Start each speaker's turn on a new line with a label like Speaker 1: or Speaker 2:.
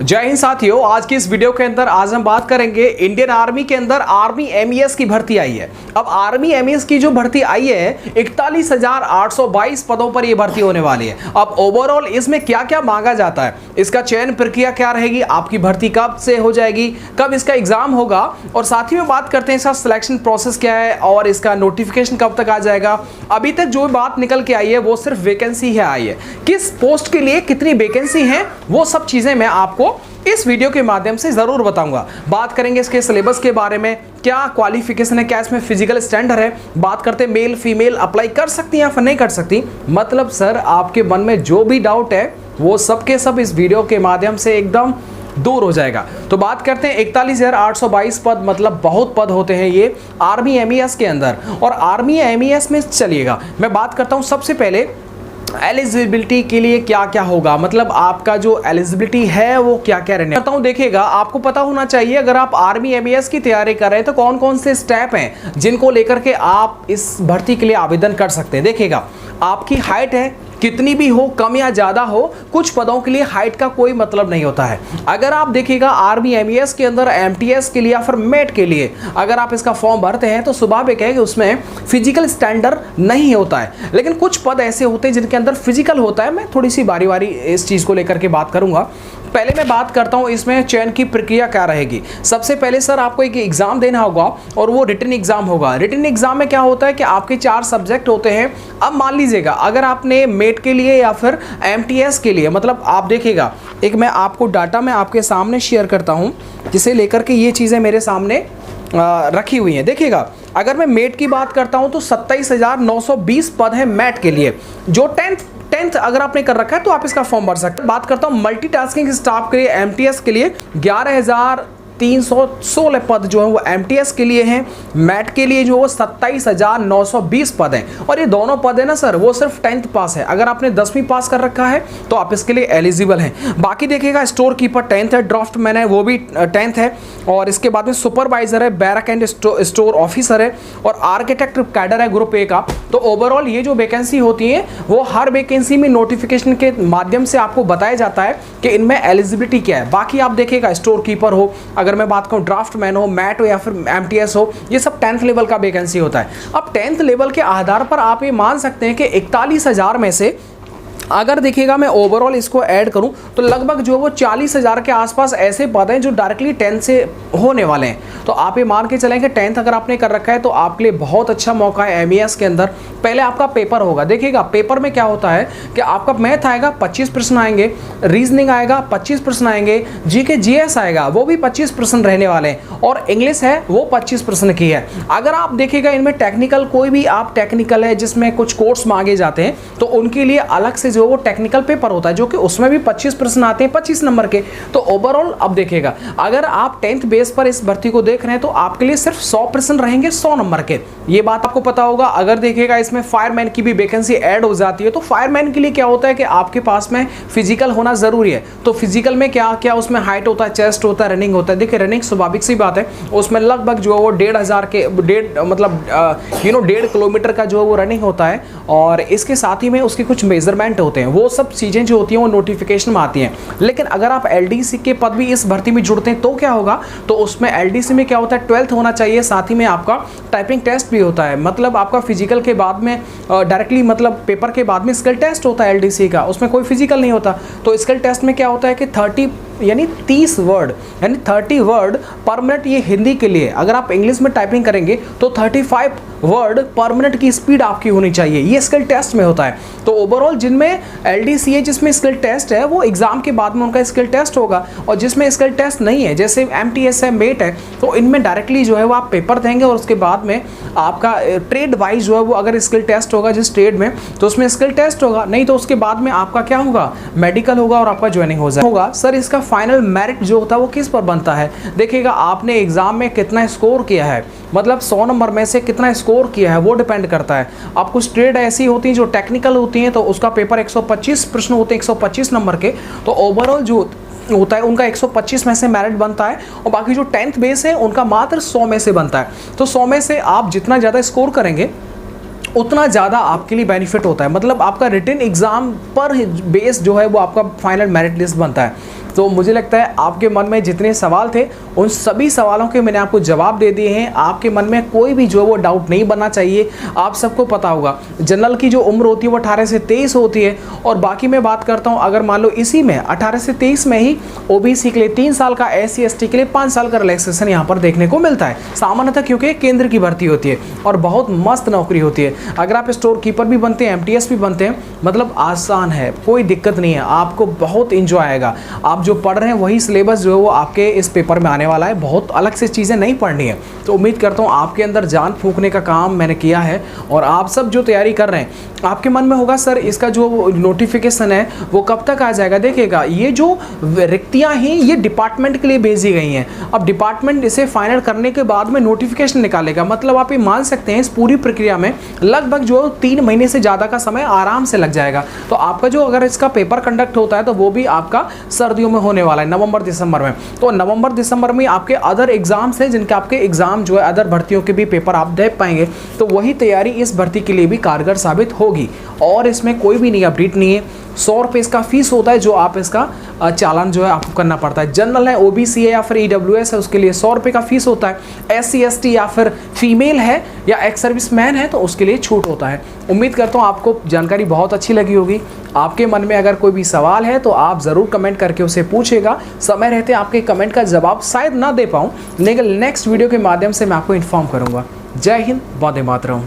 Speaker 1: जय हिंद साथियों, आज की इस वीडियो के अंदर आज हम बात करेंगे इंडियन आर्मी के अंदर आर्मी एमईएस की भर्ती आई है। अब आर्मी एमईएस की जो भर्ती आई है 41,822 पदों पर यह भर्ती होने वाली है। अब ओवरऑल इसमें क्या क्या मांगा जाता है, इसका चयन प्रक्रिया क्या रहेगी, आपकी भर्ती कब से हो जाएगी, कब इसका एग्जाम होगा, और साथ ही में बात करते हैं इसका सिलेक्शन प्रोसेस क्या है और इसका नोटिफिकेशन कब तक आ जाएगा। अभी तक जो बात निकल के आई है वो सिर्फ वैकेंसी है आई है, किस पोस्ट के लिए कितनी वैकेंसी है वो सब चीजें मैं आपको इस वीडियो के माध्यम से जरूर बताऊंगा। बात करेंगे इसके सिलेबस के बारे में, क्या क्वालिफिकेशन है, क्या इसमें फिजिकल स्टैंडर्ड है, बात करते हैं मेल फीमेल अप्लाई कर सकती हैं या फिर नहीं कर सकती। मतलब सर आपके मन में जो भी डाउट है वो सब के सब इस वीडियो के माध्यम से एकदम दूर हो जाएगा। तो बात करते हैं 41,822 पद, मतलब बहुत पद होते हैं ये आर्मी एमईएस के अंदर। और आर्मी एमईएस में चलिएगा मैं बात करता हूं सबसे पहले एलिजिबिलिटी के लिए क्या क्या होगा, मतलब आपका जो एलिजिबिलिटी है वो क्या क्या रहने करता हूं। देखिएगा आपको पता होना चाहिए अगर आप आर्मी एमईएस की तैयारी कर रहे हैं तो कौन कौन से स्टेप हैं जिनको लेकर के आप इस भर्ती के लिए आवेदन कर सकते हैं। देखिएगा आपकी हाइट है, कितनी भी हो, कम या ज़्यादा हो, कुछ पदों के लिए हाइट का कोई मतलब नहीं होता है। अगर आप देखिएगा आर्मी एमईएस के अंदर एमटीएस के लिए या फिर मेट के लिए अगर आप इसका फॉर्म भरते हैं तो स्वाभाविक है कि उसमें फिजिकल स्टैंडर्ड नहीं होता है, लेकिन कुछ पद ऐसे होते हैं जिनके अंदर फिजिकल होता है। मैं थोड़ी सी बारी बारी इस चीज़ को लेकर के बात करूंगा। पहले मैं बात करता हूं इसमें चयन की प्रक्रिया क्या रहेगी। सबसे पहले सर आपको एक एग्जाम देना होगा और वो रिटन एग्जाम होगा। रिटन एग्जाम में क्या होता है कि आपके 4 सब्जेक्ट होते हैं। अब मान लीजिएगा अगर आपने मेट के लिए या फिर एमटीएस के लिए, मतलब आप देखिएगा एक मैं आपको डाटा मैं आपके सामने शेयर करता हूं जिसे लेकर के ये चीज़ें मेरे सामने रखी हुई हैं। देखिएगा अगर मैं मेट की बात करता हूं तो 27,920 पद है मेट के लिए। जो टेंथ अगर आपने कर रखा है तो आप इसका फॉर्म भर सकते हैं। बात करता हूं मल्टीटास्किंग स्टाफ के लिए एमटीएस के लिए 11,316 पद जो है वो एमटीएस के लिए हैं। मैट के लिए जो 27,920 पद हैं, और ये दोनों पद है ना सर वो सिर्फ 10th पास है। अगर आपने 10वीं पास कर रखा है तो आप इसके लिए एलिजिबल हैं। बाकी देखिएगा स्टोर कीपर 10th है, ड्राफ्ट मैन है वो भी 10th है, और इसके बाद में सुपरवाइजर है, बैरक एंड स्टोर ऑफिसर है, और आर्किटेक्ट कैडर है ग्रुप ए का। तो ओवरऑल ये जो वैकेंसी होती है वो हर वैकेंसी में नोटिफिकेशन के माध्यम से आपको बताया जाता है कि इनमें एलिजिबिलिटी क्या है। बाकी आप देखिएगा स्टोर कीपर हो, अगर मैं बात करूं ड्राफ्ट मैन हो, मैट हो या फिर एमटीएस हो, ये सब 10th लेवल का वैकेंसी होता है। अब 10th लेवल के आधार पर आप ये मान सकते हैं कि 41,000 में से अगर देखिएगा मैं ओवरऑल इसको ऐड करूं तो लगभग जो वो 40,000 के आसपास ऐसे पद हैं जो डायरेक्टली 10th से होने वाले हैं। तो आप ये मान के चलें कि 10th अगर आपने कर रखा है तो आपके लिए बहुत अच्छा मौका है एमईएस के अंदर। पहले आपका पेपर होगा। देखिएगा पेपर में क्या होता है कि आपका मैथ आएगा 25 प्रश्न आएंगे, रीजनिंग आएगा 25 प्रश्न आएंगे, जीके जीएस आएगा वो भी 25 प्रश्न रहने वाले हैं, और इंग्लिश है वो 25 प्रश्न की है। अगर आप देखिएगा इनमें टेक्निकल कोई भी आप टेक्निकल है जिसमें कुछ कोर्स मांगे जाते हैं तो उनके लिए अलग से जो वो टेक्निकल पेपर होता है जो कि उसमें भी 25 प्रश्न आते हैं 25 नंबर के। तो ओवरऑल अब देखिएगा अगर आप 10th बेस पर इस भर्ती को देख रहे हैं तो आपके लिए सिर्फ 100 प्रश्न रहेंगे 100 नंबर के, ये बात आपको पता होगा। अगर देखिएगा इसमें फायरमैन की भी वैकेंसी ऐड हो जाती है तो फायरमैन के लिए क्या होता है कि आपके पास में फिजिकल होना जरूरी है। तो फिजिकल में क्या क्या उसमें हाइट होता है, चेस्ट होता है, रनिंग होता है। देखिए रनिंग स्वाभाविक सी बात है, उसमें लगभग जो है वो 1.5 किलोमीटर का जो है वो रनिंग होता है, और इसके साथ ही में उसके कुछ मेजरमेंट होते हैं। वो सब चीज़ें जो होती हैं वो नोटिफिकेशन में आती हैं। लेकिन अगर आप एलडीसी के पद भी इस भर्ती में जुड़ते हैं तो क्या होगा, तो उसमें एलडीसी में क्या होता है 12th होना चाहिए, साथ ही में आपका टाइपिंग टेस्ट भी होता है। मतलब आपका फिजिकल के बाद में डायरेक्टली मतलब पेपर के बाद में स्किल टेस्ट होता है एलडीसी का, उसमें कोई फिजिकल नहीं होता। तो स्किल टेस्ट में क्या होता है कि 30 वर्ड यानी 30 वर्ड पर मिनट, ये हिंदी के लिए। अगर आप इंग्लिश में टाइपिंग करेंगे तो 35 वर्ड पर मिनट की स्पीड आपकी होनी चाहिए, ये स्किल टेस्ट में होता है। तो ओवरऑल जिनमें एलडीसी है जिसमें स्किल टेस्ट है वो एग्जाम के बाद में उनका स्किल टेस्ट होगा, और जिसमें स्किल टेस्ट नहीं है जैसे एमटीएस है, मेट है, तो इनमें डायरेक्टली जो है वो आप पेपर देंगे और उसके बाद में आपका ट्रेड वाइज जो है वो अगर स्किल टेस्ट होगा जिस ट्रेड में तो उसमें स्किल टेस्ट होगा, नहीं तो उसके बाद में आपका क्या होगा मेडिकल होगा और आपका ज्वाइनिंग हो जाएगा। सर इसका फाइनल मेरिट जो होता है वो किस पर बनता है। देखिएगा आपने एग्जाम में कितना स्कोर किया है, मतलब 100 नंबर में से कितना स्कोर किया है वो डिपेंड करता है। अब कुछ ट्रेड ऐसी होती हैं जो टेक्निकल होती हैं तो उसका पेपर 125 प्रश्न होते हैं 125 नंबर के, तो ओवरऑल जो होता है उनका 125 में से मेरिट बनता है, और बाकी जो 10th बेस है उनका मात्र 100 में से बनता है। तो 100 में से आप जितना ज़्यादा स्कोर करेंगे उतना ज़्यादा आपके लिए बेनिफिट होता है। मतलब आपका रिटन एग्जाम पर बेस जो है वो आपका फाइनल मेरिट लिस्ट बनता है। तो मुझे लगता है आपके मन में जितने सवाल थे उन सभी सवालों के मैंने आपको जवाब दे दिए हैं। आपके मन में कोई भी जो है वो डाउट नहीं बनना चाहिए। आप सबको पता होगा जनरल की जो उम्र होती है वो 18 से 23 होती है, और बाकी मैं बात करता हूँ अगर मान लो इसी में 18 से 23 में ही ओबीसी के लिए 3 साल का, SC ST के लिए 5 साल का रिलैक्सेशन यहाँ पर देखने को मिलता है सामान्यतः, क्योंकि केंद्र की भर्ती होती है और बहुत मस्त नौकरी होती है। अगर आप स्टोर कीपर भी बनते हैं, MTS भी बनते हैं, मतलब आसान है, कोई दिक्कत नहीं है, आपको बहुत इंजॉय आएगा। आप जो पढ़ रहे हैं वही सिलेबस जो है वो आपके इस पेपर में आने वाला है, बहुत अलग से चीज़ें नहीं पढ़नी है। तो उम्मीद करता हूँ आपके अंदर जान फूंकने का काम मैंने किया है, और आप सब जो तैयारी कर रहे हैं आपके मन में होगा सर इसका जो नोटिफिकेशन है वो कब तक आ जाएगा। देखिएगा ये जो रिक्तियां हैं ये डिपार्टमेंट के लिए भेजी गई हैं। अब डिपार्टमेंट इसे फाइनल करने के बाद में नोटिफिकेशन निकालेगा, मतलब आप ये मान सकते हैं इस पूरी प्रक्रिया में लगभग जो 3 महीने से ज़्यादा का समय आराम से लग जाएगा। तो आपका जो अगर इसका पेपर कंडक्ट होता है तो वो भी आपका सर्दियों में होने वाला है, नवंबर दिसंबर में। तो नवंबर दिसंबर में आपके अदर एग्जाम्स हैं जिनके आपके एग्जाम जो है अदर भर्तियों के भी पेपर आप दे पाएंगे। तो वही तैयारी इस भर्ती के लिए भी कारगर साबित होगी, और इसमें कोई भी नई अपडेट नहीं है। 100 रुपये इसका फीस होता है जो आप इसका चालान जो है आपको करना पड़ता है। जनरल है, OBC है या फिर EWS है उसके लिए 100 रुपये का फीस होता है। SC ST या फिर फीमेल है या एक्स सर्विस मैन है तो उसके लिए छूट होता है। उम्मीद करता हूँ आपको जानकारी बहुत अच्छी लगी होगी। आपके मन में अगर कोई भी सवाल है तो आप ज़रूर कमेंट करके उसे पूछेगा। समय रहते आपके कमेंट का जवाब शायद ना दे पाऊँ, लेकिन नेक्स्ट वीडियो के माध्यम से मैं आपको इन्फॉर्म करूँगा। जय हिंद, वंदे मातरम।